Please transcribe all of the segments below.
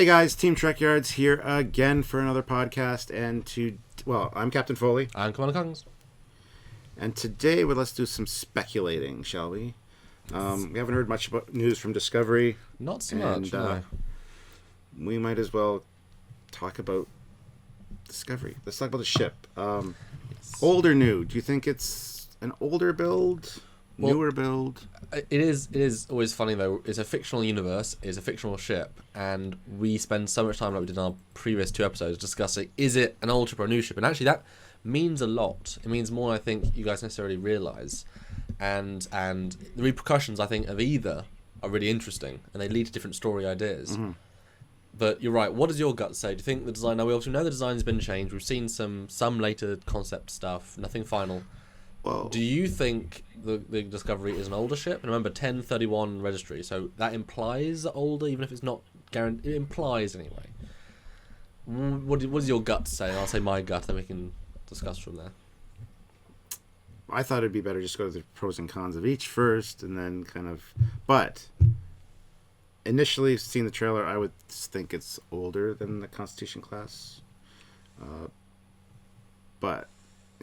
Hey guys, Team Trekyards here again for another podcast, and I'm Captain Foley, I'm Commander Kongs. and today let's do some speculating, shall we? We haven't heard much about news from Discovery. Not so much, no. We might as well talk about Discovery. Let's talk about the ship. Old or new? Do you think it's an older build? Newer build? It is always funny though. It's a fictional universe, it's a fictional ship, and we spend so much time, like we did in our previous two episodes, discussing is it an old ship or a new ship, and actually that means a lot. It means more, I think, you guys necessarily realise, and the repercussions, I think, of either are really interesting, and they lead to different story ideas. Mm-hmm. But you're right. What does your gut say? Do you think the design? Now we obviously know the design's been changed. We've seen some later concept stuff. Nothing final. Well, do you think the Discovery is an older ship? And remember, 1031 registry, so that implies older, even if it's not guaranteed. It implies anyway. What does your gut say? I'll say my gut, then we can discuss from there. I thought it'd be better just go to the pros and cons of each first, and then kind of. But initially, seeing the trailer, I would think it's older than the Constitution class. But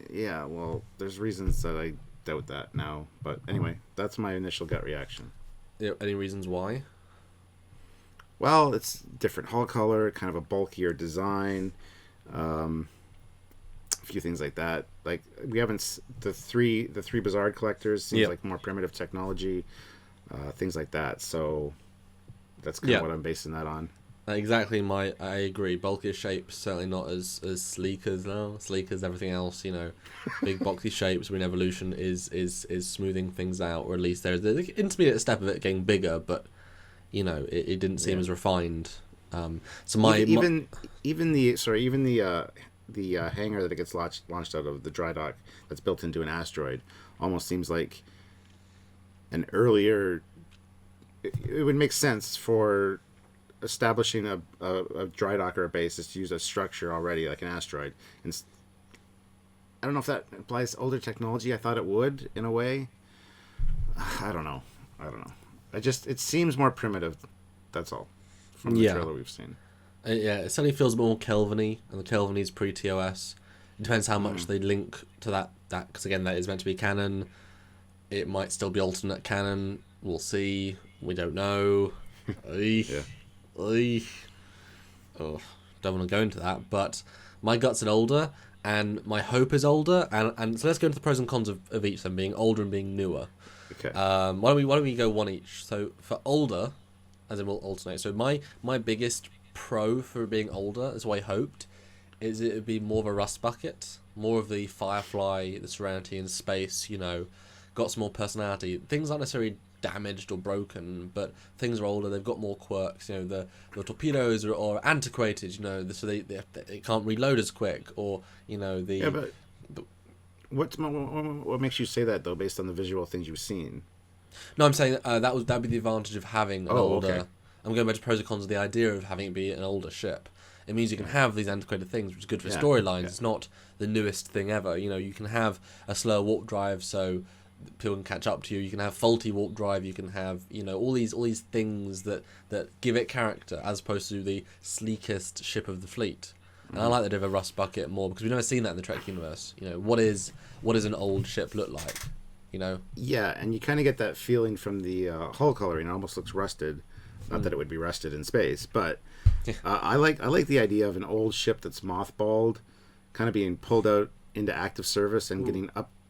yeah, well, there's reasons that I doubt that now. But anyway, that's my initial gut reaction. Yeah, any reasons why? Well, it's different hull color, kind of a bulkier design, a few things like that. Like we haven't the three Bizarre collectors seems like more primitive technology, things like that. So that's kind of what I'm basing that on. Exactly, I agree. Bulkier shape, certainly not as sleek as everything else. You know, big boxy shapes. When evolution is smoothing things out, or at least there's the intermediate step of it getting bigger. But you know, it didn't seem as refined. So even the hangar that it gets launched out of, the dry dock that's built into an asteroid, almost seems like an earlier. It would make sense for establishing a dry dock or a base is to use a structure already, like an asteroid. And I don't know if that implies older technology. I thought it would, in a way. I don't know. It seems more primitive. That's all. From the trailer we've seen. It certainly feels more Kelvin-y, and the Kelvin is pre-TOS. It depends how much they link to that, because again, that is meant to be canon. It might still be alternate canon. We'll see. We don't know. Oh, don't want to go into that, but my gut's an older, and my hope is older, and so let's go into the pros and cons of each, them being older and being newer. Okay. Why don't we go one each? So for older, as in we'll alternate. So my biggest pro for being older, as I hoped, is it would be more of a rust bucket, more of the Firefly, the Serenity in space. You know, got some more personality. Things aren't necessarily damaged or broken, but things are older. They've got more quirks. You know, the torpedoes are antiquated. You know, so they can't reload as quick, or you know the. Yeah, but what makes you say that though, based on the visual things you've seen? No, I'm saying that'd be the advantage of having an older. Okay. I'm going back to pros and cons of the idea of having it be an older ship. It means you can have these antiquated things, which is good for storylines. It's not the newest thing ever. You know, you can have a slower warp drive, so people can catch up to you. You can have faulty warp drive. You can have, you know, all these things that give it character, as opposed to the sleekest ship of the fleet. And I like the idea of a rust bucket more, because we've never seen that in the Trek universe. You know, what is an old ship look like? You know. Yeah, and you kind of get that feeling from the hull coloring. It almost looks rusted. Not that it would be rusted in space, but I like the idea of an old ship that's mothballed, kind of being pulled out into active service and getting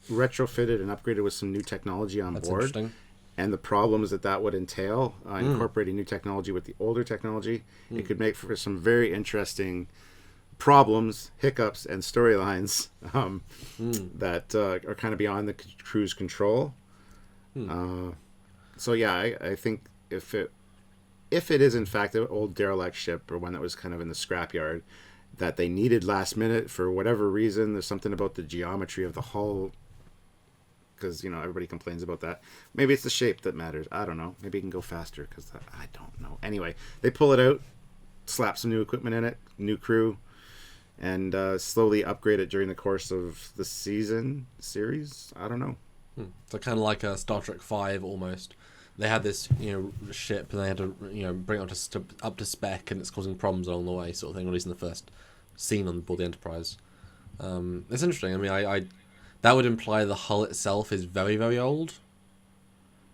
retrofitted and upgraded with some new technology on board, and the problems that would entail incorporating new technology with the older technology. It could make for some very interesting problems, hiccups, and storylines that are kind of beyond the crew's control. So yeah, I think if it is in fact an old derelict ship, or one that was kind of in the scrapyard that they needed last minute for whatever reason, there's something about the geometry of the hull, because you know everybody complains about that. Maybe it's the shape that matters. I don't know. Maybe it can go faster, because I don't know. Anyway, they pull it out, slap some new equipment in it, new crew, and slowly upgrade it during the course of the series. I don't know. So kind of like a Star Trek V almost. they had this ship and they had to bring it up to spec, and it's causing problems along the way, sort of thing. At least in the first scene on board the Enterprise. It's interesting. I mean, I that would imply the hull itself is very, very old.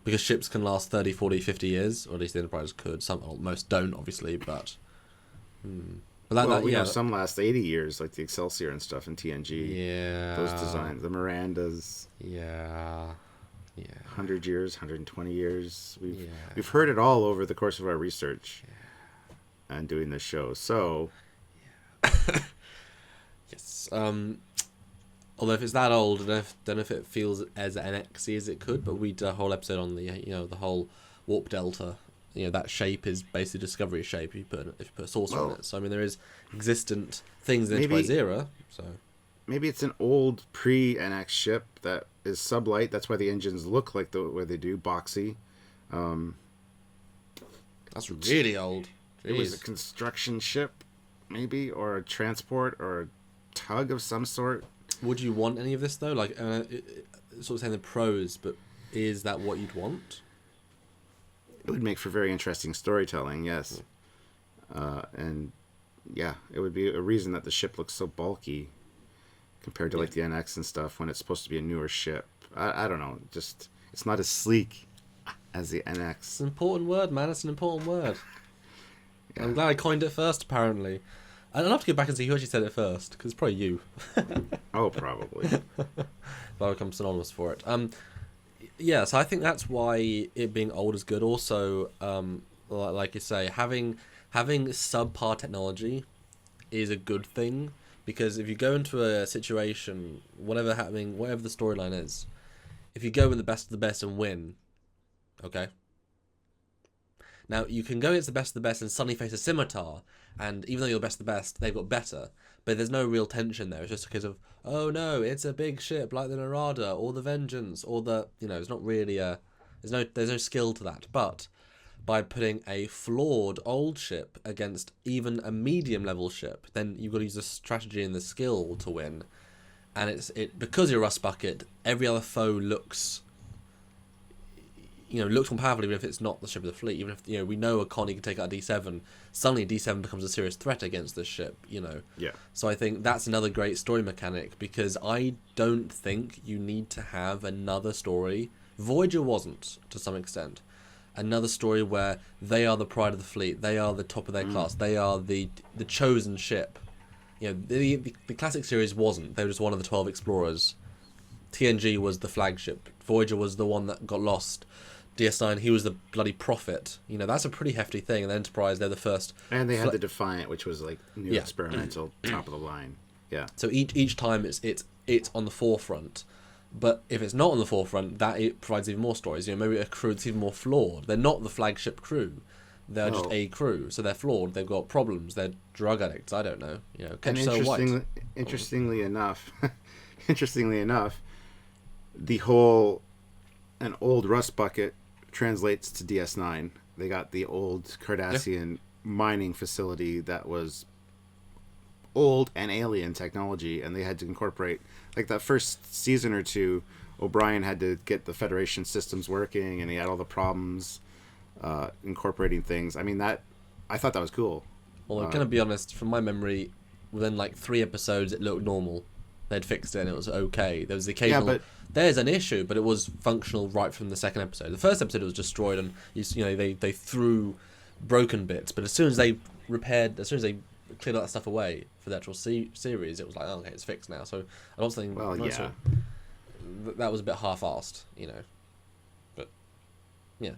Because ships can last 30, 40, 50 years, or at least the Enterprise could. Most don't, obviously, but... we know some last 80 years, like the Excelsior and stuff in TNG. Yeah. Those designs. The Mirandas. Yeah. 100 years, 120 years. We've heard it all over the course of our research and doing this show, so... Yes. Although if it's that old, I don't know if it feels as NXy as it could, but we did a whole episode on the the whole warp delta. That shape is basically Discovery's shape if you put a saucer on it. So I mean, there is existent things in the Enterprise era. So maybe it's an old pre-NX ship that is sublight. That's why the engines look like the way they do, boxy. That's really old. Jeez. It was a construction ship, maybe, or a transport, or a tug of some sort. Would you want any of this though? Like, sort of saying the pros, but is that what you'd want? It would make for very interesting storytelling, yes. And yeah, it would be a reason that the ship looks so bulky compared to like the NX and stuff when it's supposed to be a newer ship. I don't know, just it's not as sleek as the NX. It's an important word, man. It's an important word. Yeah. I'm glad I coined it first, apparently. I'll have to go back and see who actually said it first, because it's probably you. Oh, probably. But I'll become synonymous for it. Yeah, so I think that's why it being old is good. Also, like you say, having subpar technology is a good thing, because if you go into a situation, whatever the storyline is, if you go with the best of the best and win, okay? Now, you can go against the best of the best and suddenly face a scimitar, and even though you're best of the best, they've got better. But there's no real tension there. It's just a case of, oh no, it's a big ship like the Narada or the Vengeance or the, it's not really there's no skill to that. But by putting a flawed old ship against even a medium level ship, then you've got to use the strategy and the skill to win. And because you're a rust bucket, every other foe looks more powerful, even if it's not the ship of the fleet. Even if we know a Connie can take out a D7, suddenly D7 becomes a serious threat against this ship. Yeah. So I think that's another great story mechanic, because I don't think you need to have another story. Voyager wasn't, to some extent, another story where they are the pride of the fleet, they are the top of their class, they are the chosen ship. The classic series wasn't. They were just one of the 12 explorers. TNG was the flagship. Voyager was the one that got lost. DS9, he was the bloody prophet. That's a pretty hefty thing. And the Enterprise, they're the first. And they had the Defiant, which was like new experimental, top of the line. Yeah. So each time it's on the forefront. But if it's not on the forefront, it provides even more stories. Maybe a crew that's even more flawed. They're not the flagship crew. They're just a crew. So they're flawed. They've got problems. They're drug addicts. I don't know. Interestingly enough, the whole an old rust bucket translates to DS9. They got the old Cardassian mining facility that was old and alien technology, and they had to incorporate, like that first season or two, O'Brien had to get the Federation systems working, and he had all the problems incorporating things. I mean, I thought that was cool. Well, I'm gonna be honest, from my memory, within like 3 episodes it looked normal. They'd fixed it and it was okay. There was the occasional there's an issue, but it was functional right from the second episode. The first episode was destroyed, and they threw broken bits, but as soon as they cleared all that stuff away for the actual series, it was like, oh, okay, it's fixed now. So I don't think that was a bit half-assed, But yeah,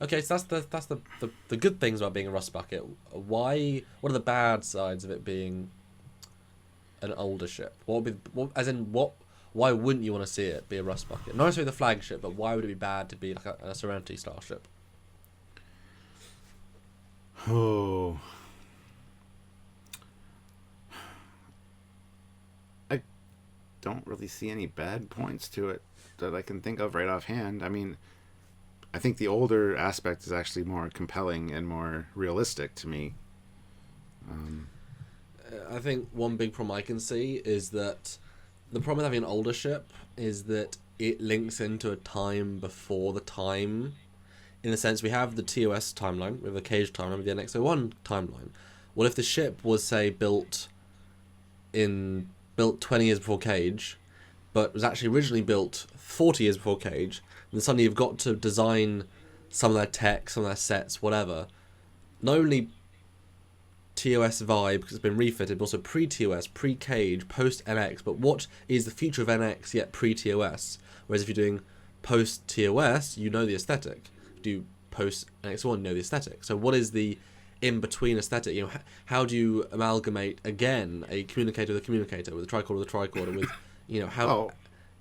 okay. So that's the good things about being a rust bucket. What are the bad sides of it being an older ship? Why wouldn't you want to see it be a rust bucket? Not necessarily the flagship, but why would it be bad to be like a Serenity starship? Oh, I don't really see any bad points to it that I can think of right offhand. I mean, I think the older aspect is actually more compelling and more realistic to me. I think one big problem I can see is that the problem with having an older ship is that it links into a time before the time. in a sense, we have the TOS timeline, we have the Cage timeline, with the NX-01 timeline. Well, if the ship was, say, built 20 years before Cage, but was actually originally built 40 years before Cage, then suddenly you've got to design some of their tech, some of their sets, whatever. Not only TOS vibe, because it's been refitted, but also pre-TOS, pre-Cage, post-NX, but what is the future of NX yet pre-TOS? Whereas if you're doing post-TOS, you know the aesthetic. Do post-NX1, you know the aesthetic. So what is the in-between aesthetic? You know, how do you amalgamate, again, a communicator with a communicator, with a tricorder with a tricorder, with, you know, how... Oh,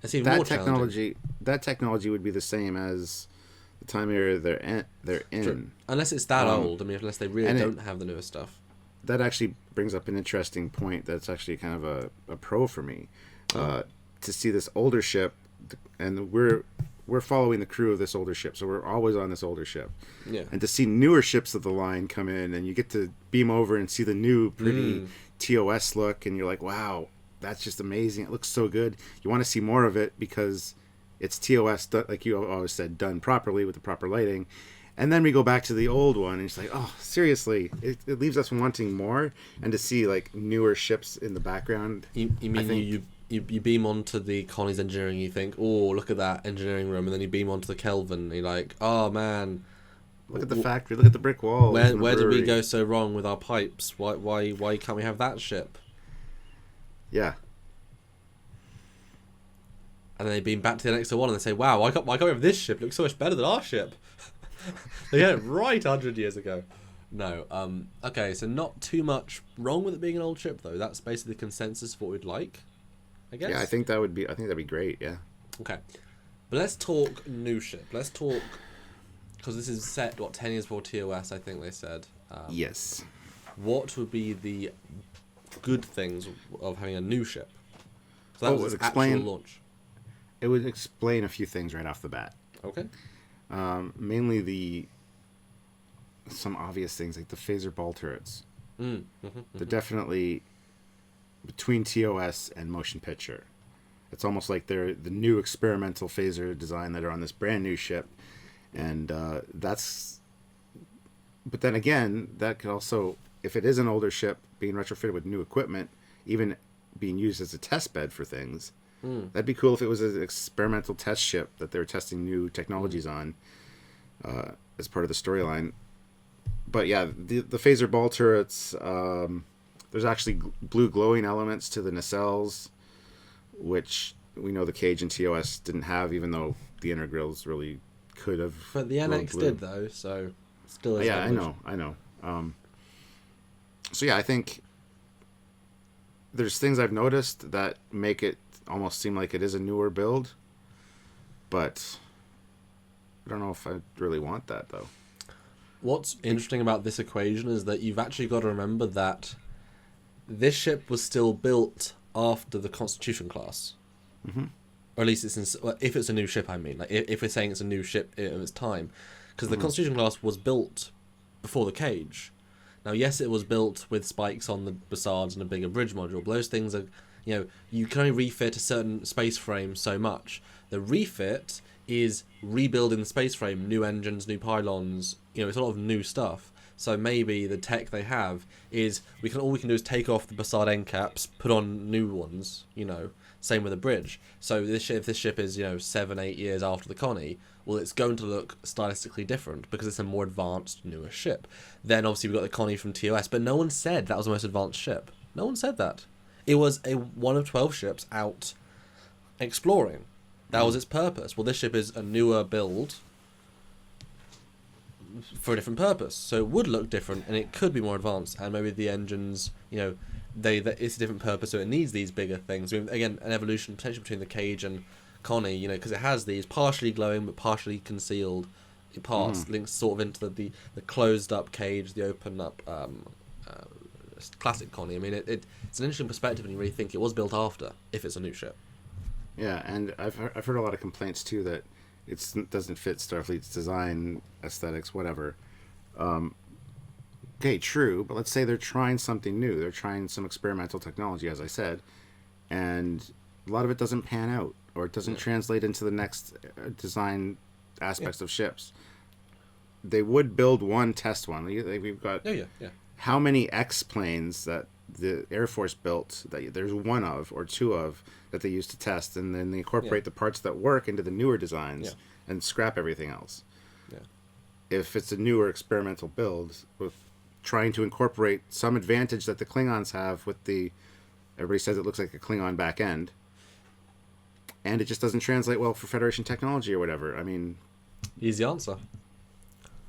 it's even more challenging. That technology would be the same as the time era they're in. True. Unless it's that old. I mean, unless they really don't have the newest stuff. That actually brings up an interesting point that's actually kind of a pro for me. To see this older ship, and we're following the crew of this older ship, so we're always on this older ship. Yeah. And to see newer ships of the line come in, and you get to beam over and see the new pretty TOS look, and you're like, wow, that's just amazing. It looks so good. You want to see more of it because it's TOS, like you always said, done properly with the proper lighting. And then we go back to the old one, and it's like, oh, seriously, it leaves us wanting more, and to see like newer ships in the background. You mean you beam onto the Connie's engineering, you think, oh, look at that engineering room, and then you beam onto the Kelvin, and you're like, oh man, look at the factory, look at the brick walls. Where did we go so wrong with our pipes? Why can't we have that ship? Yeah. And then they beam back to the NX-01 and they say, wow, why can't we have this ship? It looks so much better than our ship. They had it right 100 years ago. No. Okay, so not too much wrong with it being an old ship, though. That's basically the consensus of what we'd like, I guess. Yeah, I think that'd be great, yeah. Okay. But let's talk new ship. Let's talk... Because this is set, 10 years before TOS, I think they said. Yes. What would be the good things of having a new ship? So that was its actual launch. It would explain a few things right off the bat. Okay. Mainly some obvious things like the phaser ball turrets. They're definitely between TOS and motion picture. It's almost like they're the new experimental phaser design that are on this brand new ship, and that's. But then again, that could also, if it is an older ship being retrofitted with new equipment, even being used as a test bed for things. That'd be cool if it was an experimental test ship that they were testing new technologies on as part of the storyline. But yeah, the phaser ball turrets, there's actually blue glowing elements to the nacelles, which we know the Cage and TOS didn't have, even though the inner grills really could have. But the NX did, though, so still is. Yeah, I know. So yeah, I think there's things I've noticed that make it almost seem like it is a newer build, but I don't know if I really want that, though. What's interesting about this equation is that you've actually got to remember that this ship was still built after the Constitution class. Or at least if it's a new ship, I mean. Like if we're saying it's a new ship of its time. Because the Constitution class was built before the Cage. Now, yes, it was built with spikes on the Bassards and a bigger bridge module, but those things are... you can only refit a certain space frame so much. The refit is rebuilding the space frame, new engines, new pylons. It's a lot of new stuff. So maybe the tech they have is all we can do is take off the Bassard end caps, put on new ones. Same with the bridge. So if this ship is 7-8 years after the Connie, well, it's going to look stylistically different because it's a more advanced, newer ship. Then obviously we've got the Connie from TOS, but no one said that was the most advanced ship. No one said that. It was one of 12 ships out exploring. That was its purpose. Well, this ship is a newer build for a different purpose. So it would look different, and it could be more advanced. And maybe the engines, it's a different purpose, so it needs these bigger things. I mean, again, an evolution potentially between the Cage and Connie, because it has these partially glowing but partially concealed parts, links sort of into the closed-up Cage, the open-up classic Connie. I mean, it's an interesting perspective when you really think it was built after, if it's a new ship. Yeah, and I've heard a lot of complaints too that it doesn't fit Starfleet's design, aesthetics, whatever. Okay, true, but let's say they're trying something new. They're trying some experimental technology, as I said, and a lot of it doesn't pan out, or it doesn't translate into the next design aspects of ships. they would build one test one. We've got how many X planes that the Air Force built that there's one of or two of that they use to test, and then they incorporate the parts that work into the newer designs and scrap everything else. Yeah. If it's a newer experimental build with trying to incorporate some advantage that the Klingons have with everybody says it looks like a Klingon back end, and it just doesn't translate well for Federation technology or whatever. I mean, easy answer.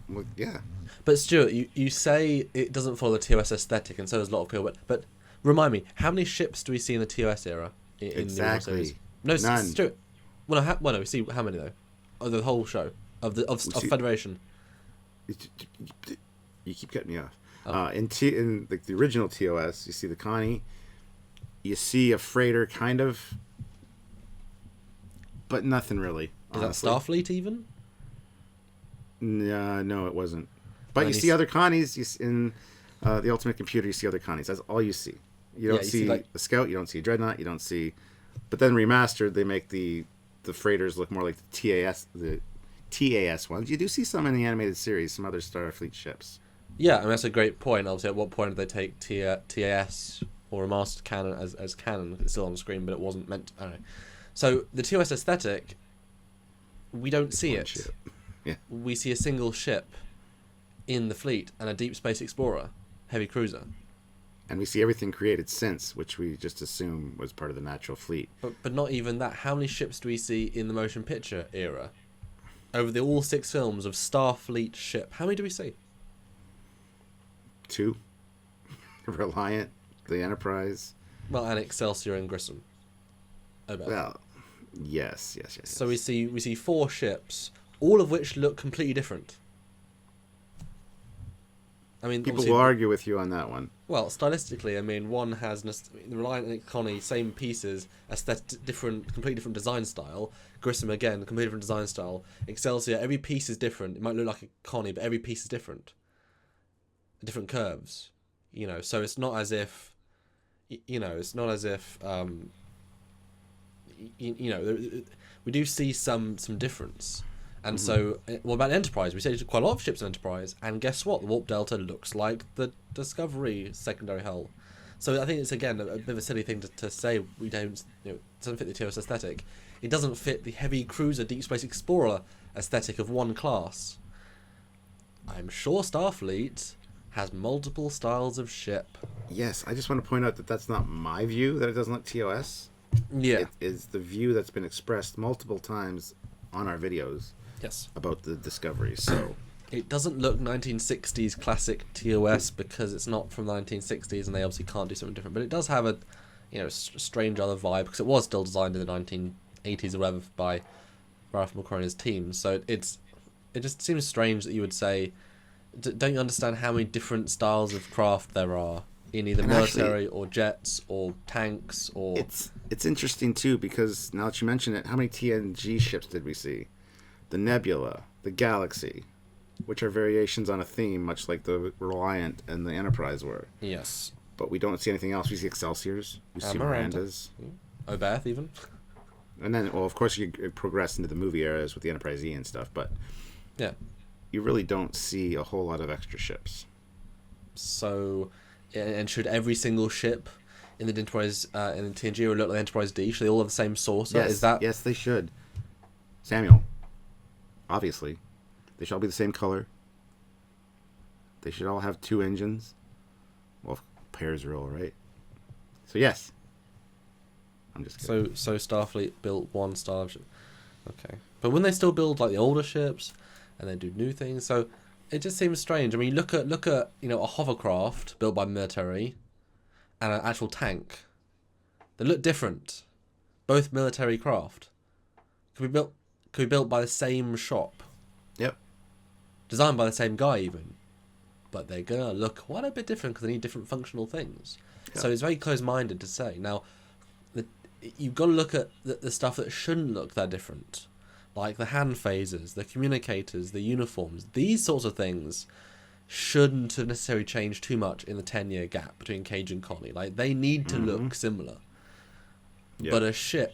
Well, yeah. But Stuart, you say it doesn't follow the TOS aesthetic, and so does a lot of people. But remind me, how many ships do we see in the TOS era? Exactly. No, none. Stuart. Well, no, we see how many though? Of the whole show of Federation. You keep cutting me off. In like the original TOS, you see the Connie. You see a freighter, kind of, but nothing really. Honestly. Is that Starfleet even? No, it wasn't. But you see other Connies in the Ultimate Computer. You see other Connies. That's all you see. You don't see a Scout. You don't see a Dreadnought. You don't see. But then remastered, they make the freighters look more like the TAS ones. You do see some in the animated series, some other Starfleet ships. Yeah, I mean that's a great point. Obviously, at what point did they take TAS or remastered canon as canon? It's still on the screen, but it wasn't meant. I don't know. So the TOS aesthetic, we don't see it. Ship. Yeah. We see a single ship in the fleet and a Deep Space Explorer heavy cruiser. And we see everything created since, which we just assume was part of the natural fleet. But not even that. How many ships do we see in the motion picture era? Over all 6 films of Starfleet ship, how many do we see? 2. Reliant, the Enterprise. Well, and Excelsior and Grissom. Well, yes. So we see 4 ships, all of which look completely different. I mean, people will argue with you on that one. Well, stylistically, I mean, one has the Reliant and Connie, same pieces, completely different design style. Grissom again, completely different design style. Excelsior, every piece is different. It might look like a Connie, but every piece is different. Different curves, So it's not as if, we do see some difference. And so, what about Enterprise? We see quite a lot of ships in Enterprise, and guess what? The Warp Delta looks like the Discovery secondary hull. So I think it's, again, a bit of a silly thing to say we don't, it doesn't fit the TOS aesthetic. It doesn't fit the heavy cruiser Deep Space Explorer aesthetic of one class. I'm sure Starfleet has multiple styles of ship. Yes, I just want to point out that that's not my view, that it doesn't look TOS. Yeah. It is the view that's been expressed multiple times on our videos. Yes. About the Discovery, so... It doesn't look 1960s classic TOS because it's not from the 1960s and they obviously can't do something different. But it does have a, strange other vibe because it was still designed in the 1980s or whatever by Ralph McQuarrie's team. So it just seems strange that you would say, don't you understand how many different styles of craft there are in either military or jets or tanks or... It's interesting too because now that you mention it, how many TNG ships did we see? The Nebula, the Galaxy, which are variations on a theme, much like the Reliant and the Enterprise were. Yes. But we don't see anything else. We see Excelsiors. We see Mirandas. Oberth, even. And then, well, of course, you progress into the movie eras with the Enterprise E and stuff, but... Yeah. You really don't see a whole lot of extra ships. So, and should every single ship in the Enterprise, in the TNG look like Enterprise D? Should they all have the same saucer? Yes, Is that... Yes, they should. Samuel. Obviously. They should all be the same color. They should all have 2 engines. Well, pairs are all right. So, yes. I'm just kidding. So Starfleet built one style of ship. Okay. But when they still build, like, the older ships, and they do new things, so it just seems strange. I mean, look at a hovercraft built by military and an actual tank. They look different. Both military craft. Could be built by the same shop. Yep. Designed by the same guy even. But they're going to look quite a bit different because they need different functional things. Yep. So it's very close-minded to say. Now, you've got to look at the stuff that shouldn't look that different. Like the hand phasers, the communicators, the uniforms. These sorts of things shouldn't have necessarily changed too much in the 10-year gap between Cage and Connie. Like, they need to look similar. Yep. But a ship...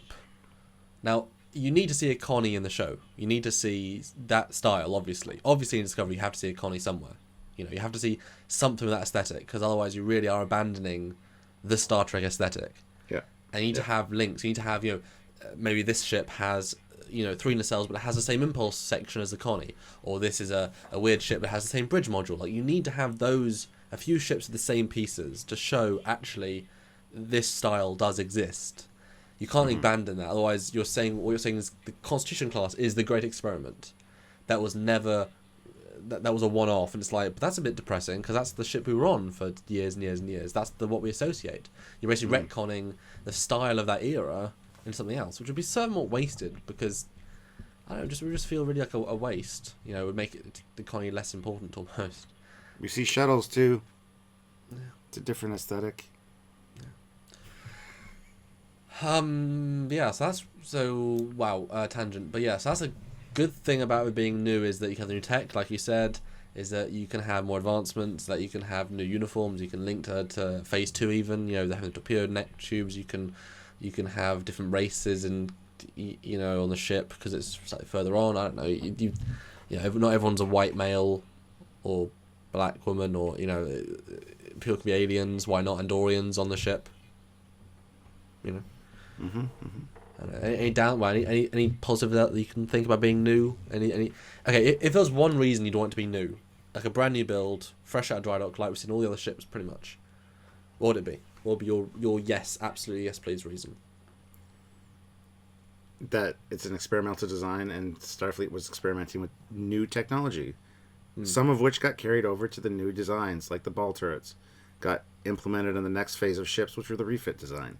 Now, you need to see a Connie in the show. You need to see that style, obviously. Obviously, in Discovery, you have to see a Connie somewhere. You know, you have to see something with that aesthetic, because otherwise you really are abandoning the Star Trek aesthetic. Yeah. And you need to have links. You need to have, maybe this ship has, 3 nacelles, but it has the same impulse section as the Connie. Or this is a weird ship that has the same bridge module. Like, you need to have a few ships with the same pieces to show, actually, this style does exist. You can't abandon that. Otherwise, what you're saying is the Constitution class is the great experiment. That was never... That was a one-off, and it's like, but that's a bit depressing, because that's the ship we were on for years and years and years. That's what we associate. You're basically retconning the style of that era into something else, which would be somewhat wasted, because, I don't know, we just feel really like a waste. It would make the Connie less important, almost. We see shuttles, too. Yeah. It's a different aesthetic. Yeah, tangent. But yeah, so that's a good thing about it being new, is that you can have the new tech, like you said, is that you can have more advancements, that you can have new uniforms, you can link to Phase 2 even, they're having the torpedo neck tubes, you can have different races and, on the ship, because it's slightly further on, I don't know, not everyone's a white male or black woman, or, people can be aliens, why not Andorians on the ship, Any positive that you can think about being new? Okay, if there's one reason you'd want it to be new, like a brand new build, fresh out of dry dock, like we've seen all the other ships, pretty much, what would it be? What would be your yes, absolutely yes, please reason? That it's an experimental design, and Starfleet was experimenting with new technology, some of which got carried over to the new designs, like the ball turrets, got implemented in the next phase of ships, which were the refit design.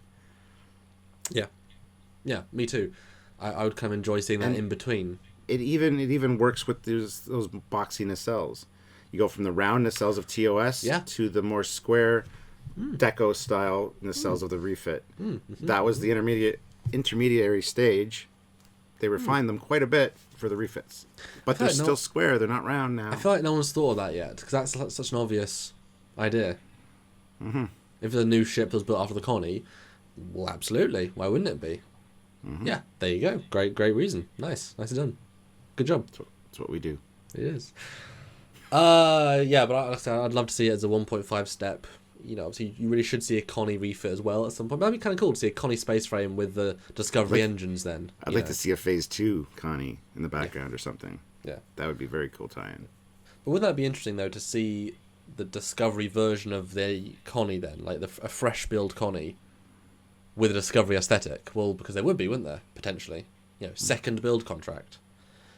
Yeah, me too. I would kind of enjoy seeing that in between. It even works with those boxy nacelles. You go from the round nacelles of TOS to the more square deco style nacelles of the refit. That was the intermediary stage. They refined them quite a bit for the refits, but they're still square. They're not round now. I feel like no one's thought of that yet, because that's such an obvious idea. If the new ship was built after the Connie, well, absolutely. Why wouldn't it be? Yeah, there you go. Great reason. Nicely done. Good job. That's what we do. It is. Yeah, but like I said, I'd love to see it as a 1.5 step. Obviously, you really should see a Connie refit as well at some point. That'd be kind of cool to see a Connie space frame with the Discovery engines then. I'd like to see a Phase 2 Connie in the background or something. Yeah. That would be very cool tie-in. But wouldn't that be interesting, though, to see the Discovery version of the Connie then? Like a fresh build Connie with a Discovery aesthetic? Well, because there would be, wouldn't there? Potentially. Second build contract.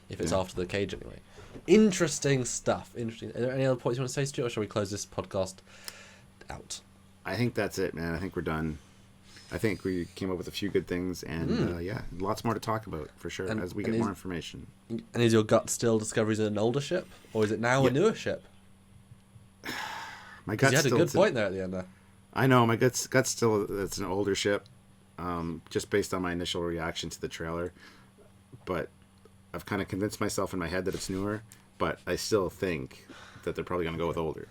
If it's after the cage anyway. Interesting stuff. Interesting. Are there any other points you want to say, Stuart, or shall we close this podcast out? I think that's it, man. I think we're done. I think we came up with a few good things, and lots more to talk about, for sure, as we get more information. And is your gut still Discovery's an older ship? Or is it now a newer ship? My gut's you had a good point there at the end there. I know, my gut's still, it's an older ship, just based on my initial reaction to the trailer. But I've kind of convinced myself in my head that it's newer, but I still think that they're probably going to go with older.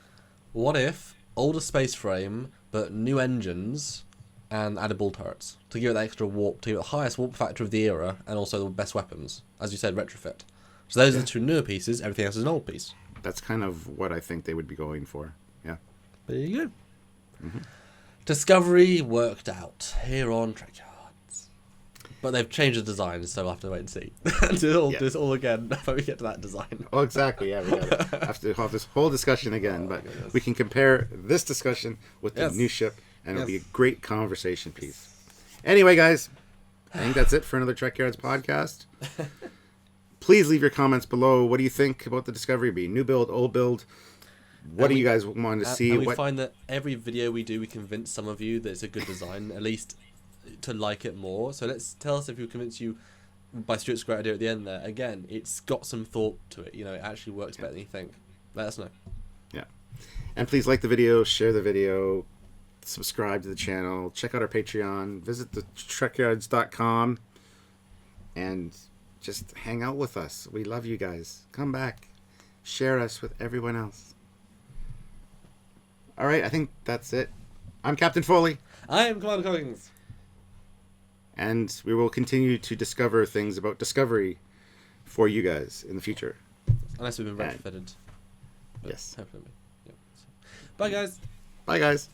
What if older space frame, but new engines and added bull turrets to give it that extra warp, to give it the highest warp factor of the era, and also the best weapons, as you said, retrofit. So those are the two newer pieces. Everything else is an old piece. That's kind of what I think they would be going for. Yeah. There you go. Discovery worked out here on Trekyards. But they've changed the design, so we'll have to wait and see. Do this all again when we get to that design. Oh, exactly. Yeah, we have to have this whole discussion again. But we can compare this discussion with the new ship, and it'll be a great conversation piece. Anyway, guys, I think that's it for another Trekyards podcast. Please leave your comments below. What do you think about the Discovery? Be new build, old build? What do you guys want to see? And we find that every video we do, we convince some of you that it's a good design, at least to like it more. So tell us if we convince you by Stuart's great idea at the end there. Again, it's got some thought to it. It actually works better than you think. Let us know. Yeah. And please like the video, share the video, subscribe to the channel, check out our Patreon, visit the Trekyards.com, and just hang out with us. We love you guys. Come back. Share us with everyone else. All right, I think that's it. I'm Captain Foley. I am Commander Coggins. and we will continue to discover things about Discovery for you guys in the future. Unless we've been retrofitted. Yes. Hopefully. Yeah. Bye, guys. Bye, guys.